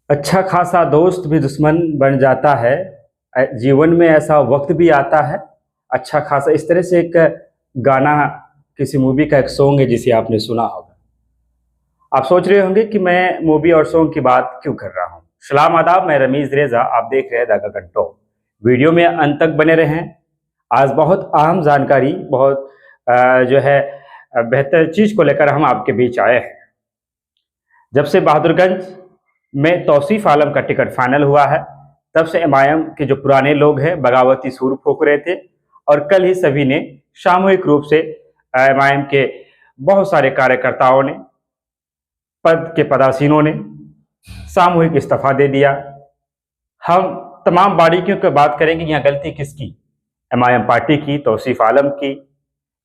अच्छा खासा दोस्त भी दुश्मन बन जाता है। जीवन में ऐसा वक्त भी आता है। अच्छा खासा इस तरह से एक गाना, किसी मूवी का एक सॉन्ग है जिसे आपने सुना होगा। आप सोच रहे होंगे कि मैं मूवी और सॉन्ग की बात क्यों कर रहा हूँ। सलाम आदाब, मैं रमीज रेजा, आप देख रहे हैं द गगन टॉक। वीडियो में अंत तक बने रहें। आज बहुत अहम जानकारी, बहुत जो है बेहतर चीज को लेकर हम आपके बीच आए हैं। जब से बहादुरगंज में तौसीफ आलम का टिकट फाइनल हुआ है, तब से एमआईएम के जो पुराने लोग हैं बगावती सुर फूंक रहे थे। और कल ही सभी ने सामूहिक रूप से एमआईएम के बहुत सारे कार्यकर्ताओं ने, पद के पदासीनों ने सामूहिक इस्तीफा दे दिया। हम तमाम बारीकियों की बात करेंगे। यहाँ गलती किसकी? एमआईएम पार्टी की, तौसीफ आलम की,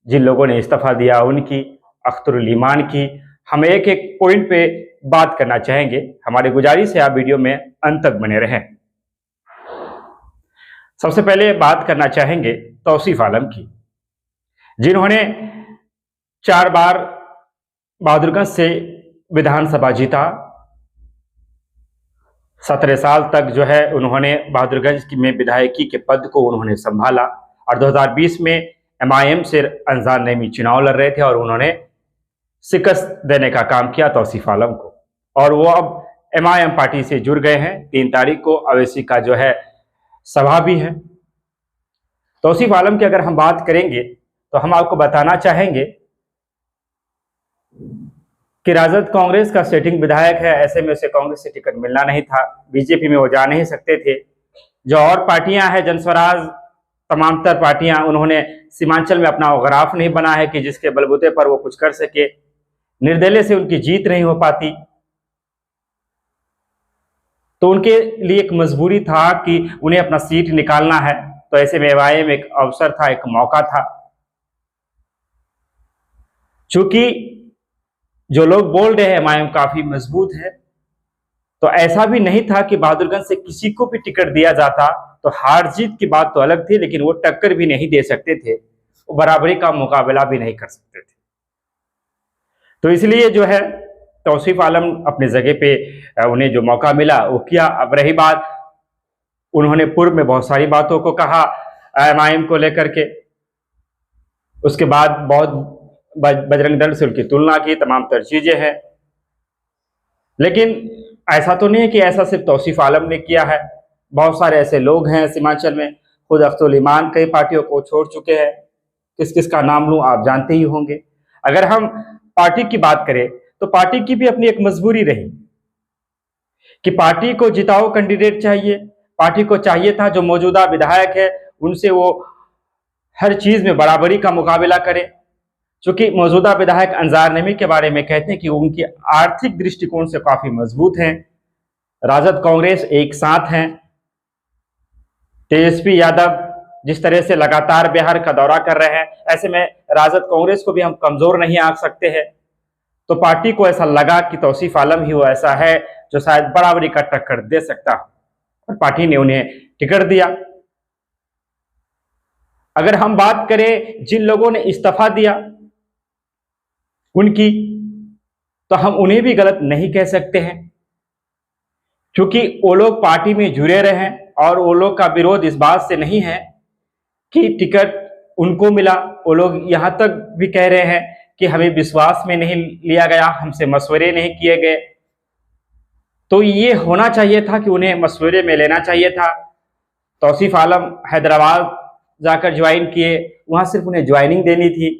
जिन लोगों ने इस्तीफा दिया उनकी, अख्तरुल ईमान की। हम एक एक पॉइंट पे बात करना चाहेंगे। हमारी गुजारिश है आप वीडियो में अंत तक बने रहें। सबसे पहले बात करना चाहेंगे तौसीफ आलम की, जिन्होंने 4 बार बहादुरगंज से विधानसभा जीता। 17 साल तक जो है उन्होंने बहादुरगंज में विधायकी के पद को उन्होंने संभाला। और 2020 में एमआईएम से अंजार नईमी चुनाव लड़ रहे थे और उन्होंने शिकस्त देने का काम किया तौसीफ आलम को। और वो अब एमआईएम पार्टी से जुड़ गए हैं। 3 तारीख को अवैसी का जो है सभा भी है। तौसीफ आलम की अगर हम बात करेंगे तो हम आपको बताना चाहेंगे कि राजद कांग्रेस का सेटिंग विधायक है। ऐसे में उसे कांग्रेस से टिकट मिलना नहीं था। बीजेपी में वो जा नहीं सकते थे। जो और पार्टियां हैं, जनस्वराज, तमाम तर पार्टियां, उन्होंने सीमांचल में अपना ग्राफ नहीं बना है कि जिसके बलबूते पर वो कुछ कर सके। निर्दलीय से उनकी जीत नहीं हो पाती, तो उनके लिए एक मजबूरी था कि उन्हें अपना सीट निकालना है। तो ऐसे में एमआईएम एक अवसर था, एक मौका था। चूंकि जो लोग बोल रहे हैं एमआईएम काफी मजबूत है, तो ऐसा भी नहीं था कि बहादुरगंज से किसी को भी टिकट दिया जाता तो हार जीत की बात तो अलग थी, लेकिन वो टक्कर भी नहीं दे सकते थे, वो बराबरी का मुकाबला भी नहीं कर सकते थे। तो इसलिए जो है तौसीफ आलम अपने जगह पे उन्हें जो मौका मिला वो किया। अब रही बात, उन्होंने पूर्व में बहुत सारी बातों को कहा एमआईएम को लेकर के, उसके बाद बहुत बजरंग दल से उनकी तुलना की, तमाम तर चीजें हैं। लेकिन ऐसा तो नहीं है कि ऐसा सिर्फ तौसीफ आलम ने किया है। बहुत सारे ऐसे लोग हैं सीमांचल में, खुद अख्तरुल ईमान कई पार्टियों को छोड़ चुके हैं। किस किस का नाम लूं, आप जानते ही होंगे। अगर हम पार्टी की बात करें तो पार्टी की भी अपनी एक मजबूरी रही कि पार्टी को जिताऊ कैंडिडेट चाहिए। पार्टी को चाहिए था जो मौजूदा विधायक है उनसे वो हर चीज में बराबरी का मुकाबला करे। चूंकि मौजूदा विधायक अंजार नईमी के बारे में कहते हैं कि उनकी आर्थिक दृष्टिकोण से काफी मजबूत हैं। राजद कांग्रेस एक साथ हैं। तेजस्वी यादव जिस तरह से लगातार बिहार का दौरा कर रहे हैं, ऐसे में राजद कांग्रेस को भी हम कमजोर नहीं आंक सकते हैं। तो पार्टी को ऐसा लगा कि तौसीफ आलम ही वो ऐसा है जो शायद बराबरी का टक्कर दे सकता, और पार्टी ने उन्हें टिकट दिया। अगर हम बात करें जिन लोगों ने इस्तीफा दिया उनकी, तो हम उन्हें भी गलत नहीं कह सकते हैं, क्योंकि वो लोग पार्टी में जुड़े रहे और वो लोग का विरोध इस बात से नहीं है कि टिकट उनको मिला। वो लोग यहां तक भी कह रहे हैं कि हमें विश्वास में नहीं लिया गया, हमसे मशवरे नहीं किए गए। तो ये होना चाहिए था कि उन्हें मशवरे में लेना चाहिए था। तौसीफ आलम हैदराबाद जाकर ज्वाइन किए, वहां सिर्फ उन्हें ज्वाइनिंग देनी थी।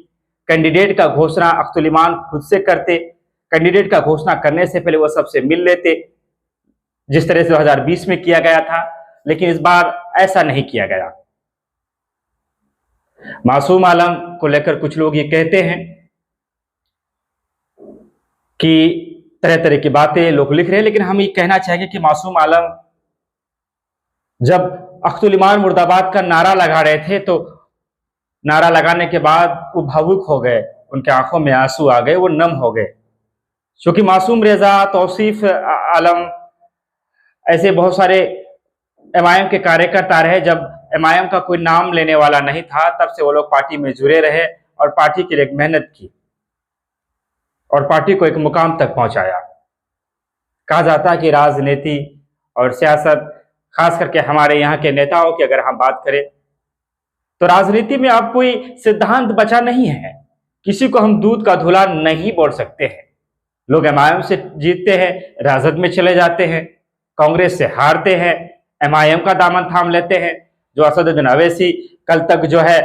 कैंडिडेट का घोषणा अख्तरुल ईमान खुद से करते। कैंडिडेट का घोषणा करने से पहले वो सबसे मिल लेते, जिस तरह से 2020 में किया गया था। लेकिन इस बार ऐसा नहीं किया गया। मासूम आलम को लेकर कुछ लोग ये कहते हैं कि तरह तरह की बातें लोग लिख रहे हैं, लेकिन हम ये कहना चाहेंगे कि मासूम आलम जब अख्तरुल ईमान मुर्दाबाद का नारा लगा रहे थे, तो नारा लगाने के बाद वो भावुक हो गए, उनके आंखों में आंसू आ गए, वो नम हो गए। क्योंकि मासूम रेजा, तौसीफ आलम, ऐसे बहुत सारे एमआईएम के कार्यकर्ता रहे। जब एमआईएम का कोई नाम लेने वाला नहीं था, तब से वो लोग पार्टी में जुड़े रहे और पार्टी के लिए मेहनत की और पार्टी को एक मुकाम तक पहुंचाया। कहा जाता है कि राजनीति और सियासत, खास करके हमारे यहाँ के नेताओं की अगर हम बात करें तो राजनीति में अब कोई सिद्धांत बचा नहीं है। किसी को हम दूध का धुला नहीं बोल सकते हैं। लोग एमआईएम से जीतते हैं, राजद में चले जाते हैं, कांग्रेस से हारते हैं, एमआईएम का दामन थाम लेते हैं। जो असदुद्दीन अवैसी कल तक जो है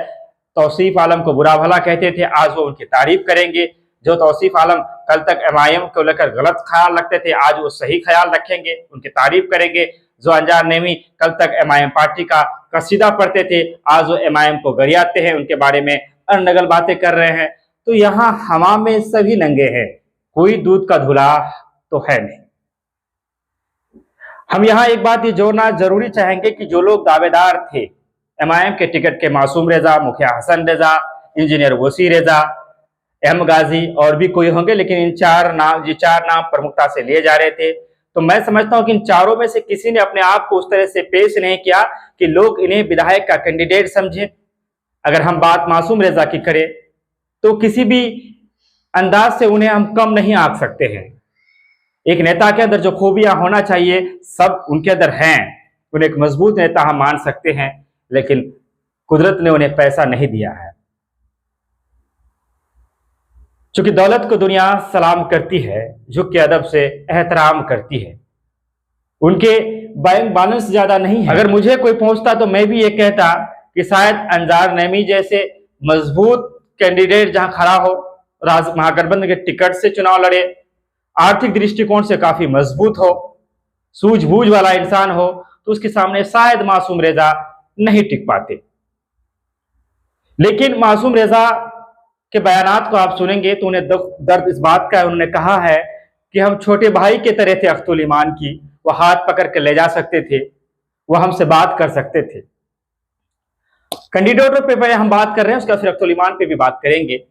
तौसीफ आलम को बुरा भला कहते थे, आज वो उनकी तारीफ करेंगे। जो तौसीफ आलम कल तक एमआईएम को लेकर गलत ख्याल रखते थे, आज वो सही ख्याल रखेंगे, उनकी तारीफ करेंगे। जो अंजार नेमी कल तक एमआईएम पार्टी का कसीदा पढ़ते थे, आज वो एमआईएम को गरियाते हैं, उनके बारे में अनर्गल बातें कर रहे हैं। तो यहाँ हवा में सभी नंगे हैं, कोई दूध का धुला तो है नहीं। हम यहाँ एक बात ये जोड़ना जरूरी चाहेंगे कि जो लोग दावेदार थे एमआईएम के टिकट के, मासूम रेजा, मुखिया हसन रेजा, इंजीनियर वसी रेजा, एम गाजी और भी कोई होंगे, लेकिन ये चार नाम प्रमुखता से लिए जा रहे थे। तो मैं समझता हूं कि इन चारों में से किसी ने अपने आप को उस तरह से पेश नहीं किया कि लोग इन्हें विधायक का कैंडिडेट समझे। अगर हम बात मासूम रेजा की करें तो किसी भी अंदाज से उन्हें हम कम नहीं आंक सकते हैं। एक नेता के अंदर जो खूबियां होना चाहिए सब उनके अंदर हैं, उन्हें एक मजबूत नेता हम मान सकते हैं, लेकिन कुदरत ने उन्हें पैसा नहीं दिया है। चूंकि दौलत को दुनिया सलाम करती है, झुक के अदब से एहतराम करती है। उनके बैंक बैलेंस ज्यादा नहीं है। अगर मुझे कोई पूछता तो मैं भी ये कहता कि शायद अंजार नेमी जैसे मजबूत कैंडिडेट जहां खड़ा हो, महागठबंधन के टिकट से चुनाव लड़े, आर्थिक दृष्टिकोण से काफी मजबूत हो, सूझबूझ वाला इंसान हो, तो उसके सामने शायद मासूम रेजा नहीं टिक पाते। लेकिन मासूम रेजा के बयानात को आप सुनेंगे तो उन्हें दर्द इस बात का है, उन्होंने कहा है कि हम छोटे भाई के तरह थे अख्तुल ईमान की, वो हाथ पकड़ के ले जा सकते थे, वो हमसे बात कर सकते थे। कैंडिडेटों पे हम बात कर रहे हैं, उसका फिर अख्तुल ईमान पे भी बात करेंगे।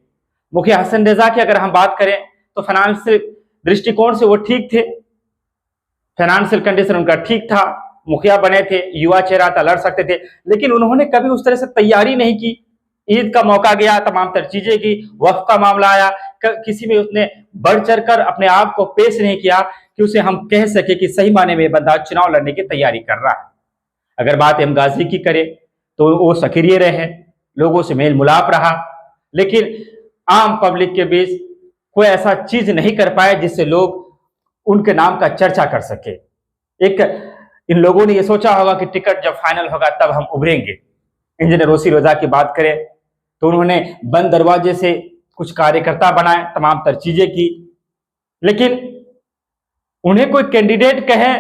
मुखिया हसन रेजा की अगर हम बात करें तो फाइनेंशियल दृष्टिकोण से वो ठीक थे, फाइनेंशियल कंडीशन उनका ठीक था, मुखिया बने थे, युवा चेहरा था, लड़ सकते थे, लेकिन उन्होंने कभी उस तरह से तैयारी नहीं की। ईद का मौका गया, तमाम तर चीजें की, वक्फ का मामला आया, किसी में उसने बढ़ चढ़ कर अपने आप को पेश नहीं किया कि उसे हम कह सके कि सही माने में बंदा चुनाव लड़ने की तैयारी कर रहा है। अगर बात एम गाजी की करे तो वो सक्रिय रहे, लोगों से मेल मुलाप रहा, लेकिन आम पब्लिक के बीच कोई ऐसा चीज नहीं कर पाए जिससे लोग उनके नाम का चर्चा कर सके। एक इन लोगों ने ये सोचा होगा कि टिकट जब फाइनल होगा तब हम उभरेंगे। इंजीनियर वसी रेजा की बात करें तो उन्होंने बंद दरवाजे से कुछ कार्यकर्ता बनाए, तमाम तर चीजें की, लेकिन उन्हें कोई कैंडिडेट कहे,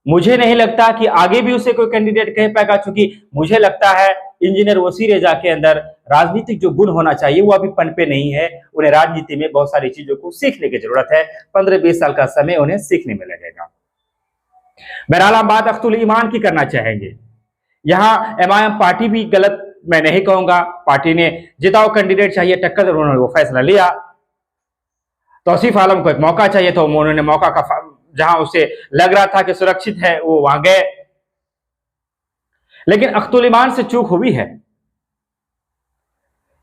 मुझे नहीं लगता कि आगे भी उसे कोई कैंडिडेट कह पाएगा, क्योंकि मुझे लगता है इंजीनियर वसी रेजा के अंदर राजनीतिक जो गुण होना चाहिए वो अभी पनपे नहीं है। उन्हें राजनीति में बहुत सारी चीजों को सीखने की जरूरत है, 15-20 साल का समय उन्हें सीखने में लगेगा। बहरहाल हम बात अख्तुल ईमान की करना चाहेंगे। यहाँ एमआईएम पार्टी भी गलत मैं नहीं कहूंगा, पार्टी ने जिताओ कैंडिडेट चाहिए टक्कर, उन्होंने वो फैसला लिया। तौसीफ आलम को एक मौका चाहिए था, उन्होंने मौका का जहां उसे लग रहा था कि सुरक्षित है वो वहां गए, लेकिन अख्तुल ईमान से चूक हुई है।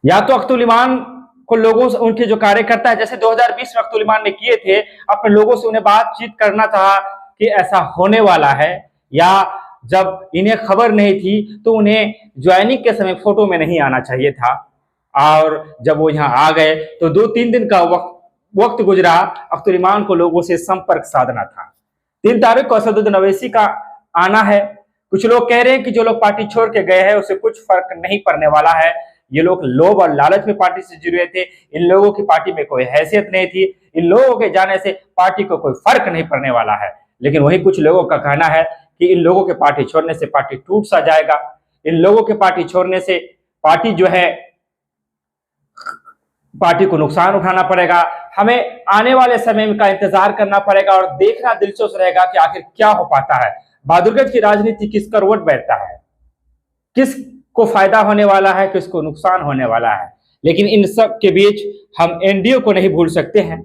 या तो अख्तुल ईमान को लोगों से, उनके जो कार्यकर्ता है, जैसे 2020 में अख्तुल ईमान ने किए थे, अपने लोगों से उन्हें बातचीत करना था कि ऐसा होने वाला है, या जब इन्हें खबर नहीं थी तो उन्हें ज्वाइनिंग के समय फोटो में नहीं आना चाहिए था, और जब वो यहाँ आ गए तो 2-3 दिन का वक्त गुजरा, अख्तुल ईमान को लोगों से संपर्क साधना था। 3 तारीख को असदुद्दीन अवैसी का आना है। कुछ लोग कह रहे हैं कि जो लोग पार्टी छोड़ के गए हैं उसे कुछ फर्क नहीं पड़ने वाला है। ये लोग लोभ और लालच में पार्टी से जुड़े थे, इन लोगों की पार्टी में कोई हैसियत नहीं थी, इन लोगों के जाने से पार्टी को कोई फर्क नहीं पड़ने वाला है। लेकिन वही कुछ लोगों का कहना है कि इन लोगों के पार्टी छोड़ने से पार्टी टूट सा जाएगा, इन लोगों के पार्टी छोड़ने से पार्टी जो है, पार्टी को नुकसान उठाना पड़ेगा। हमें आने वाले समय का इंतजार करना पड़ेगा और देखना दिलचस्प रहेगा कि आखिर क्या हो पाता है, बहादुरगढ़ की राजनीति किस करवट बैठता है, किसको फायदा होने वाला है, किसको नुकसान होने वाला है। लेकिन इन सब के बीच हम एनडीए को नहीं भूल सकते हैं।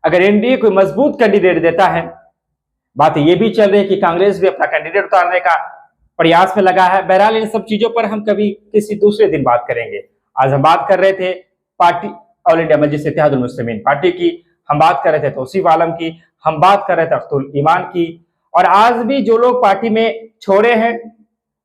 अगर एनडीए कोई मजबूत कैंडिडेट देता है, बात ये भी चल रही है कि कांग्रेस भी अपना कैंडिडेट उतारने का प्रयास में लगा है। बहरहाल इन सब चीजों पर हम कभी किसी दूसरे दिन बात करेंगे। आज हम बात कर रहे थे पार्टी ऑल इंडिया मजलिस इत्तेहादुल मुस्लिमीन पार्टी की, हम बात कर रहे थे तौसीफ आलम की, हम बात कर रहे थे अख्तुल ईमान की, और आज भी जो लोग पार्टी में छोड़े हैं,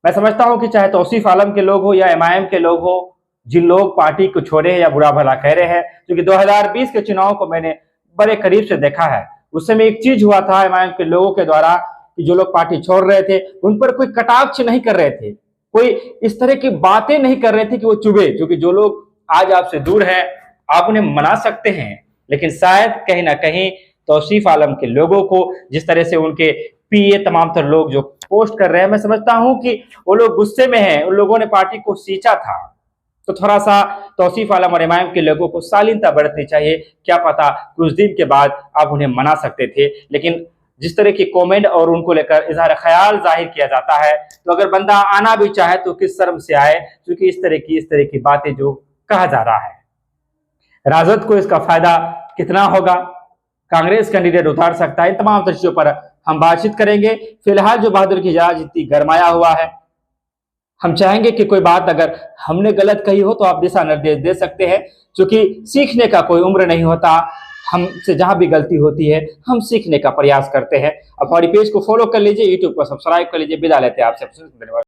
मैं समझता हूं कि चाहे तौसीफ आलम के लोग हो या एमआईएम के लोग हो, जिन लोग पार्टी को छोड़े हैं या बुरा भला कह रहे हैं, क्योंकि 2020 के चुनाव को मैंने बड़े करीब से देखा है। उस समय एक चीज हुआ था एमआईएम के लोगों के द्वारा कि जो लोग पार्टी छोड़ रहे थे उन पर कोई कटाक्ष नहीं कर रहे थे, कोई इस तरह की बातें नहीं कर रहे थे कि वो चुभे, क्योंकि जो लोग आज आपसे दूर हैं आप उन्हें मना सकते हैं, लेकिन शायद कहीं ना कहीं तौसीफ आलम के लोगों को जिस तरह से उनके पीए तमाम तर लोग जो पोस्ट कर रहे हैं, मैं समझता हूं कि वो लोग गुस्से में हैं, उन लोगों ने पार्टी को सींचा था। तो थोड़ा सा तौसीफ आलम और एमआईएम के लोगों को शालीनता बरतनी चाहिए। क्या पता कुछ दिन के बाद आप उन्हें मना सकते थे, लेकिन जिस तरह की कमेंट और उनको लेकर इजहार ख्याल जाहिर किया जाता है, तो अगर बंदा आना भी चाहे तो किस शर्म से आए, क्योंकि इस तरह की बातें जो कहा जा रहा है। राजद को इसका फायदा कितना होगा, कांग्रेस कैंडिडेट उतार सकता है, इन तमाम चीजों पर हम बातचीत करेंगे। फिलहाल जो बहादुर की राजनीति गरमाया हुआ है, हम चाहेंगे कि कोई बात अगर हमने गलत कही हो तो आप दिशा निर्देश दे सकते हैं, क्योंकि सीखने का कोई उम्र नहीं होता। हमसे जहां भी गलती होती है हम सीखने का प्रयास करते हैं। अब हमारी पेज को फॉलो कर लीजिए, यूट्यूब को सब्सक्राइब कर लीजिए। विदा लेते हैं आपसे, धन्यवाद।